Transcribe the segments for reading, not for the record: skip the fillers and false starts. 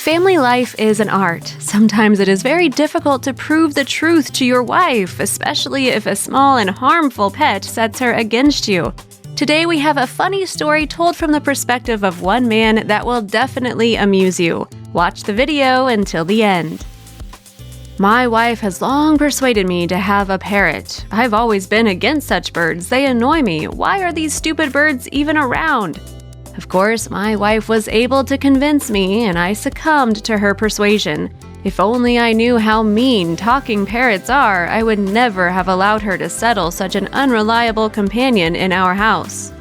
Family life is an art. Sometimes it is very difficult to prove the truth to your wife, especially if a small and harmful pet sets her against you. Today we have a funny story told from the perspective of one man that will definitely amuse you. Watch the video until the end. My wife has long persuaded me to have a parrot. I've always been against such birds. They annoy me. Why are these stupid birds even around? Of course, my wife was able to convince me, and I succumbed to her persuasion. If only I knew how mean talking parrots are, I would never have allowed her to settle such an unreliable companion in our house.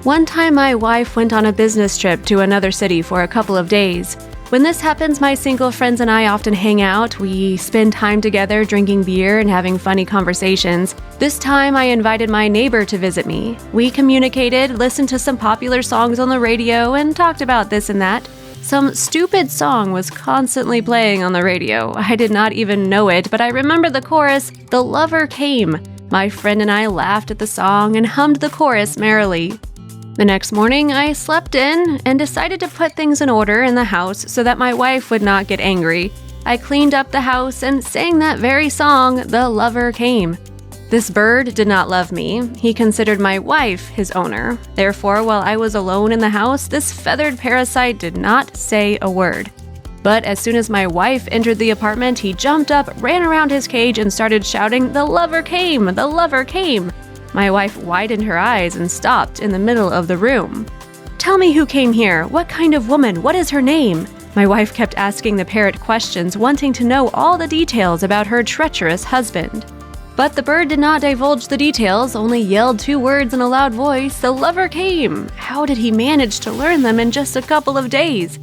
One time my wife went on a business trip to another city for a couple of days. When this happens, my single friends and I often hang out. We spend time together drinking beer and having funny conversations. This time, I invited my neighbor to visit me. We communicated, listened to some popular songs on the radio, and talked about this and that. Some stupid song was constantly playing on the radio. I did not even know it, but I remember the chorus, "The Lover Came." My friend and I laughed at the song and hummed the chorus merrily. The next morning, I slept in and decided to put things in order in the house so that my wife would not get angry. I cleaned up the house and sang that very song, "The Lover Came." This bird did not love me. He considered my wife his owner. Therefore, while I was alone in the house, this feathered parasite did not say a word. But as soon as my wife entered the apartment, he jumped up, ran around his cage, and started shouting, "The lover came! The lover came!" My wife widened her eyes and stopped in the middle of the room. "Tell me who came here. What kind of woman? What is her name?" My wife kept asking the parrot questions, wanting to know all the details about her treacherous husband. But the bird did not divulge the details, only yelled 2 words in a loud voice, "The lover came!" How did he manage to learn them in just a couple of days?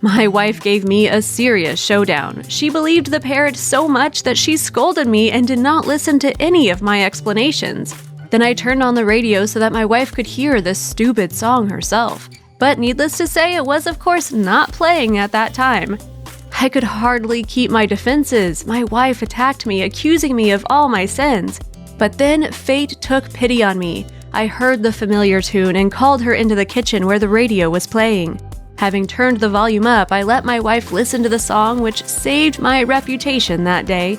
My wife gave me a serious showdown. She believed the parrot so much that she scolded me and did not listen to any of my explanations. Then I turned on the radio so that my wife could hear this stupid song herself. But needless to say, it was of course not playing at that time. I could hardly keep my defenses. My wife attacked me, accusing me of all my sins. But then fate took pity on me. I heard the familiar tune and called her into the kitchen where the radio was playing. Having turned the volume up, I let my wife listen to the song, which saved my reputation that day.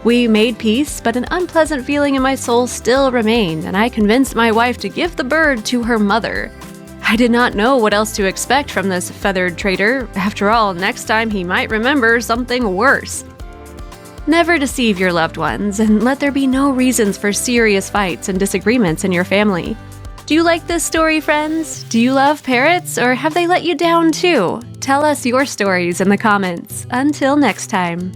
We made peace, but an unpleasant feeling in my soul still remained, and I convinced my wife to give the bird to her mother. I did not know what else to expect from this feathered traitor. After all, next time he might remember something worse. Never deceive your loved ones, and let there be no reasons for serious fights and disagreements in your family. Do you like this story, friends? Do you love parrots, or have they let you down too? Tell us your stories in the comments. Until next time.